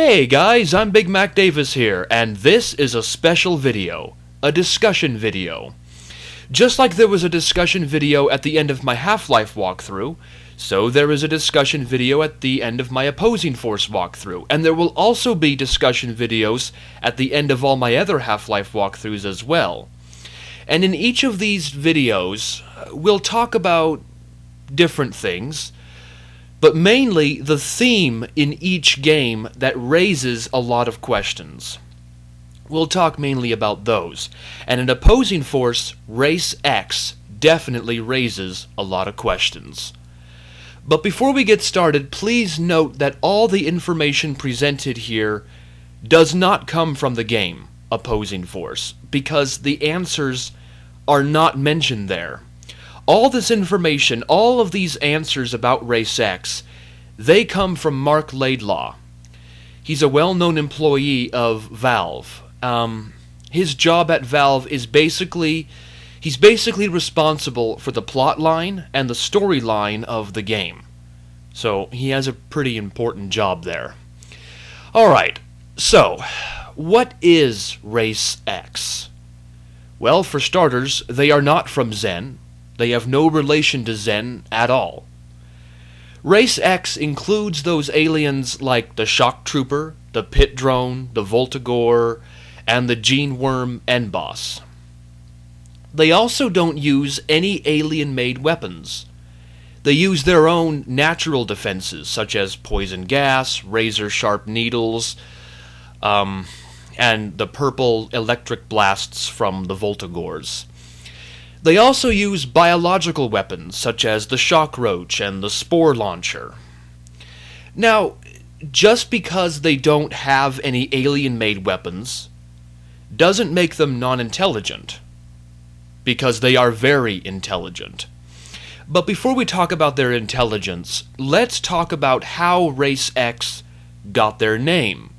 Hey guys, I'm Big Mac Davis here, and this is a special video, a discussion video. Just like there was a discussion video at the end of my Half-Life walkthrough, so there is a discussion video at the end of my Opposing Force walkthrough, and there will also be discussion videos at the end of all my other Half-Life walkthroughs as well. And in each of these videos, we'll talk about different things, but mainly the theme in each game that raises a lot of questions. We'll talk mainly about those, and in Opposing Force, Race X definitely raises a lot of questions. But before we get started, please note that all the information presented here does not come from the game, Opposing Force, because the answers are not mentioned there. All this information, all of these answers about Race X, they come from Mark Laidlaw. He's a well-known employee of Valve. His job at Valve is he's basically responsible for the plot line and the storyline of the game. So he has a pretty important job there. Alright, so what is Race X? Well, for starters, they are not from Xen. They have no relation to Xen at all. Race X includes those aliens like the Shock Trooper, the Pit Drone, the Voltigore, and the Gene Worm End Boss. They also don't use any alien-made weapons. They use their own natural defenses, such as poison gas, razor-sharp needles, and the purple electric blasts from the Voltigores. They also use biological weapons, such as the shock roach and the spore launcher. Now, just because they don't have any alien-made weapons doesn't make them non-intelligent, because they are very intelligent. But before we talk about their intelligence, let's talk about how Race X got their name.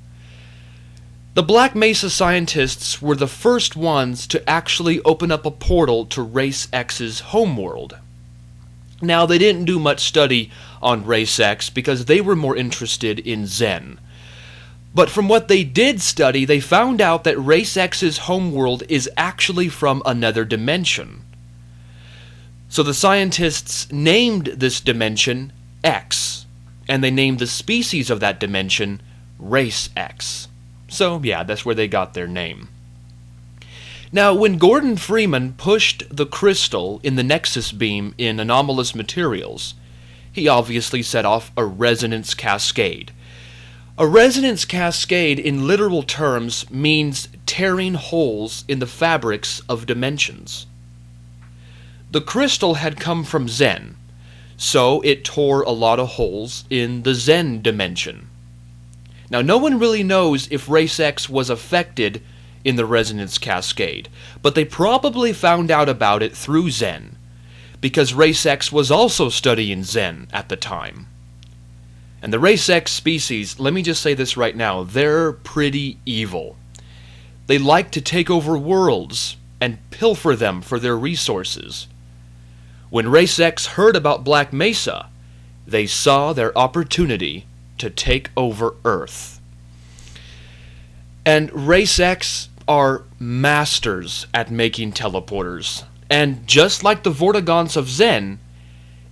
The Black Mesa scientists were the first ones to actually open up a portal to Race X's homeworld. Now, they didn't do much study on Race X because they were more interested in Xen. But from what they did study, they found out that Race X's homeworld is actually from another dimension. So the scientists named this dimension X, and they named the species of that dimension Race X. So, yeah, that's where they got their name. Now, when Gordon Freeman pushed the crystal in the Nexus beam in anomalous materials, he obviously set off a resonance cascade. A resonance cascade, in literal terms, means tearing holes in the fabrics of dimensions. The crystal had come from Xen, so it tore a lot of holes in the Xen dimension. Now, no one really knows if Race X was affected in the resonance cascade, but they probably found out about it through Xen, because Race X was also studying Xen at the time. And the Race X species, let me just say this right now, they're pretty evil. They like to take over worlds and pilfer them for their resources. When Race X heard about Black Mesa, they saw their opportunity to take over Earth. And Race X are masters at making teleporters. And just like the Vortigaunts of Xen,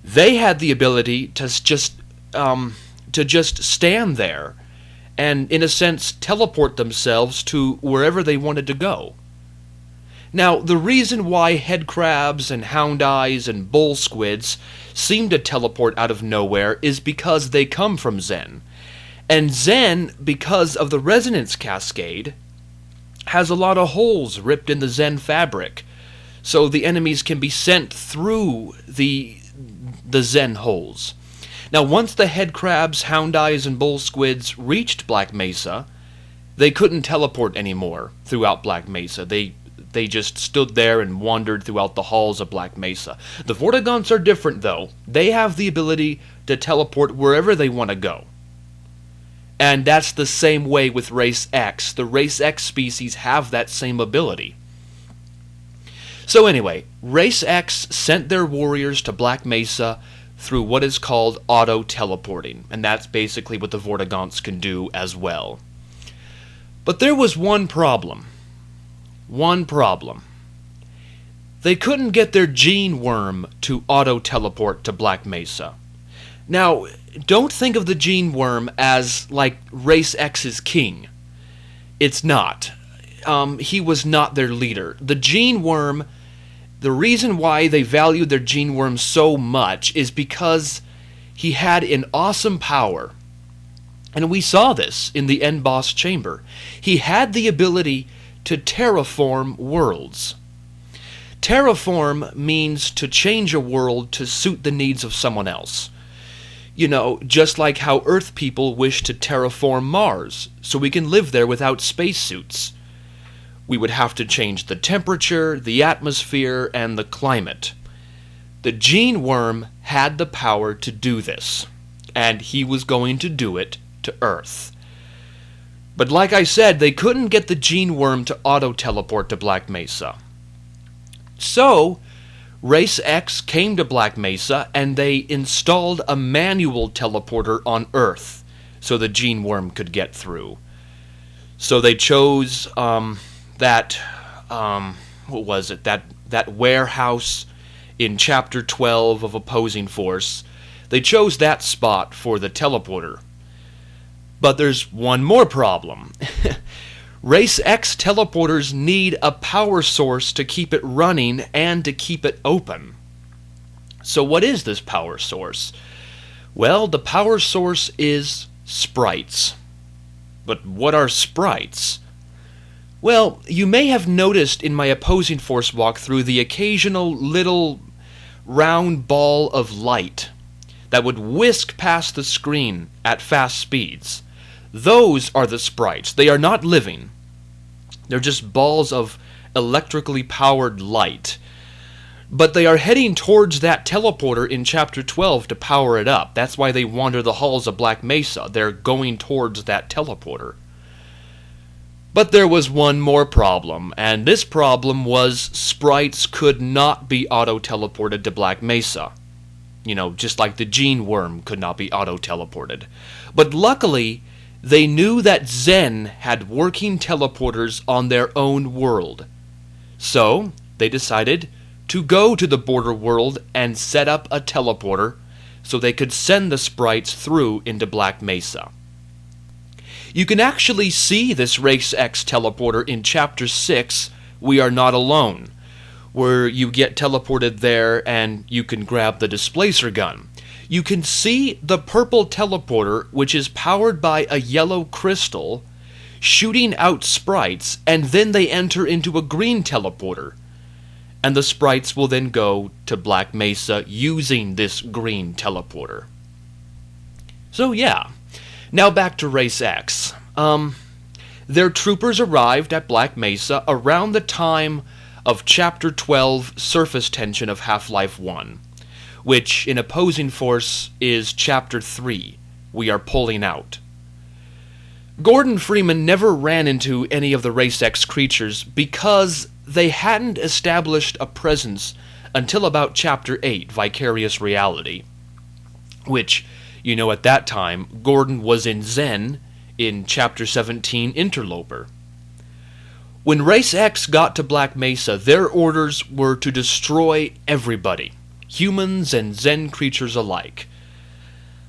they had the ability to just stand there and, in a sense, teleport themselves to wherever they wanted to go. Now, the reason why headcrabs and hound eyes and bull squids seem to teleport out of nowhere is because they come from Xen. And Xen, because of the resonance cascade, has a lot of holes ripped in the Xen fabric, so the enemies can be sent through the Xen holes. Now, once the headcrabs, hound eyes, and bull squids reached Black Mesa, they couldn't teleport anymore throughout Black Mesa. They just stood there and wandered throughout the halls of Black Mesa. The Vortigaunts are different, though. They have the ability to teleport wherever they want to go. And that's the same way with Race X. The Race X species have that same ability. So anyway, Race X sent their warriors to Black Mesa through what is called auto-teleporting, and that's basically what the Vortigaunts can do as well. But there was one problem. One problem. They couldn't get their gene worm to auto-teleport to Black Mesa. Now, don't think of the gene worm as like Race X's king. It's not. He was not their leader. The gene worm, the reason why they valued their gene worm so much is because he had an awesome power. And we saw this in the end boss chamber. He had the ability to terraform worlds. Terraform means to change a world to suit the needs of someone else. You know, just like how Earth people wish to terraform Mars, so we can live there without spacesuits. We would have to change the temperature, the atmosphere, and the climate. The gene worm had the power to do this, and he was going to do it to Earth. But like I said, they couldn't get the gene worm to auto-teleport to Black Mesa. So, Race X came to Black Mesa and they installed a manual teleporter on Earth so the gene worm could get through. So they chose that warehouse in Chapter 12 of Opposing Force. They chose that spot for the teleporter. But there's one more problem. Race X teleporters need a power source to keep it running and to keep it open. So what is this power source? Well, the power source is sprites. But what are sprites? Well, you may have noticed in my Opposing Force walkthrough the occasional little round ball of light that would whisk past the screen at fast speeds. Those are the sprites. They are not living. They're just balls of electrically powered light. But they are heading towards that teleporter in Chapter 12 to power it up. That's why they wander the halls of Black Mesa. They're going towards that teleporter. But there was one more problem, and this problem was sprites could not be auto-teleported to Black Mesa. You know, just like the gene worm could not be auto-teleported. But luckily, they knew that Zen had working teleporters on their own world. So, they decided to go to the border world and set up a teleporter so they could send the sprites through into Black Mesa. You can actually see this Race X teleporter in Chapter 6, We Are Not Alone, where you get teleported there and you can grab the displacer gun. You can see the purple teleporter, which is powered by a yellow crystal, shooting out sprites, and then they enter into a green teleporter. And the sprites will then go to Black Mesa using this green teleporter. So yeah, now back to Race X. Their troopers arrived at Black Mesa around the time of Chapter 12 Surface Tension of Half-Life 1. Which, in Opposing Force, is Chapter 3, We Are Pulling Out. Gordon Freeman never ran into any of the Race X creatures because they hadn't established a presence until about Chapter 8, Vicarious Reality. Which, you know, at that time, Gordon was in Zen in Chapter 17, Interloper. When Race X got to Black Mesa, their orders were to destroy everybody. Humans and Zen creatures alike.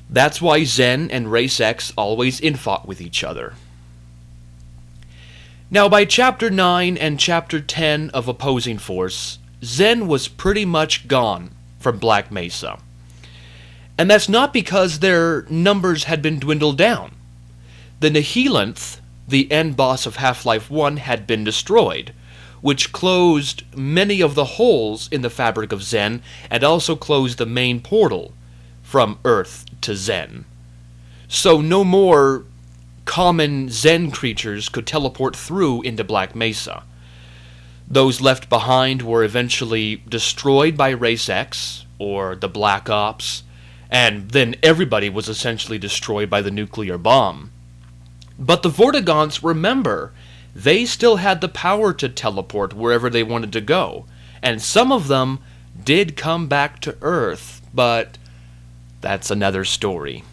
That's why Zen and Race X always infought with each other. Now by Chapter 9 and Chapter 10 of Opposing Force, Zen was pretty much gone from Black Mesa. And that's not because their numbers had been dwindled down. The Nihilanth, the end boss of Half-Life 1, had been destroyed, which closed many of the holes in the fabric of Zen, and also closed the main portal from Earth to Zen. So no more common Zen creatures could teleport through into Black Mesa. Those left behind were eventually destroyed by Race X, or the Black Ops, and then everybody was essentially destroyed by the nuclear bomb. But the Vortigaunts, remember, they still had the power to teleport wherever they wanted to go, and some of them did come back to Earth, but That's another story.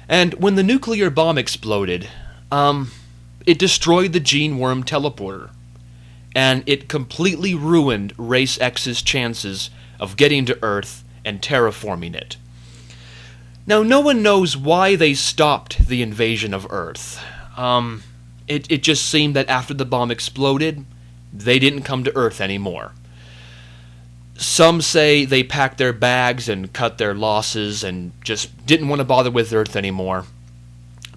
And when the nuclear bomb exploded, it destroyed the Gene Worm teleporter. And it completely ruined Race X's chances of getting to Earth and terraforming it. Now, no one knows why they stopped the invasion of Earth. It just seemed that after the bomb exploded, they didn't come to Earth anymore. Some say they packed their bags and cut their losses and just didn't want to bother with Earth anymore.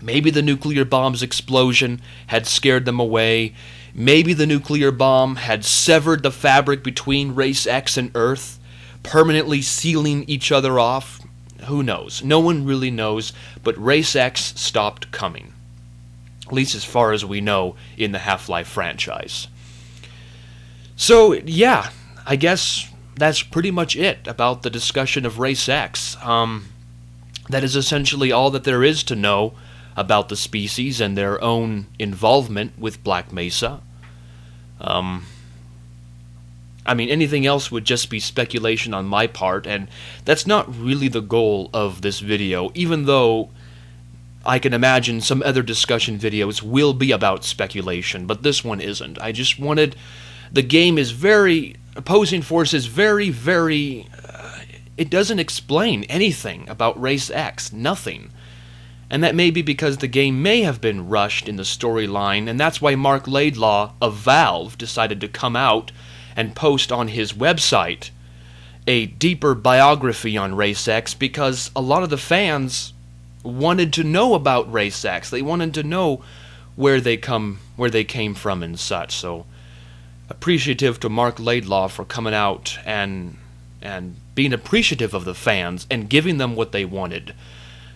Maybe the nuclear bomb's explosion had scared them away. Maybe the nuclear bomb had severed the fabric between Race X and Earth, permanently sealing each other off. Who knows? No one really knows, but Race X stopped coming. At least as far as we know in the Half-Life franchise. So, yeah, I guess that's pretty much it about the discussion of Race X. That is essentially all that there is to know about the species and their own involvement with Black Mesa. I mean, anything else would just be speculation on my part, and that's not really the goal of this video, even though I can imagine some other discussion videos will be about speculation, but this one isn't. I just wanted... The game is very... Opposing Force is very, very... it doesn't explain anything about Race X. Nothing. And that may be because the game may have been rushed in the storyline, and that's why Mark Laidlaw of Valve decided to come out and post on his website a deeper biography on Race X, because a lot of the fans wanted to know about Race X. They wanted to know where they came from and such. So appreciative to Mark Laidlaw for coming out and being appreciative of the fans and giving them what they wanted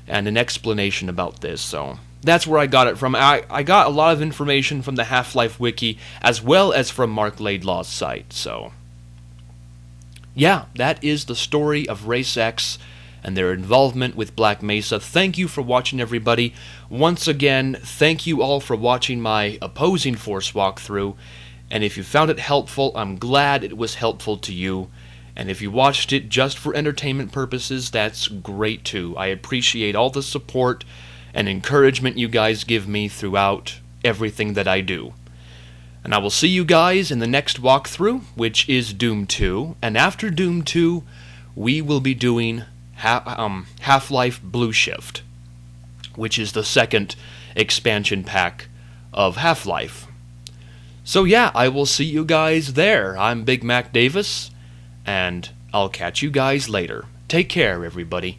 and an explanation about this. So that's where I got it from. I got a lot of information from the Half-Life Wiki as well as from Mark Laidlaw's site. So yeah, that is the story of Race X and their involvement with Black Mesa. Thank you for watching, everybody. Once again, thank you all for watching my Opposing Force walkthrough. And if you found it helpful, I'm glad it was helpful to you. And if you watched it just for entertainment purposes, that's great too. I appreciate all the support and encouragement you guys give me throughout everything that I do. And I will see you guys in the next walkthrough, which is Doom 2. And after Doom 2, we will be doing Half-Life Blue Shift, which is the second expansion pack of Half-Life. So yeah, I will see you guys there. I'm Big Mac Davis, and I'll catch you guys later. Take care, everybody.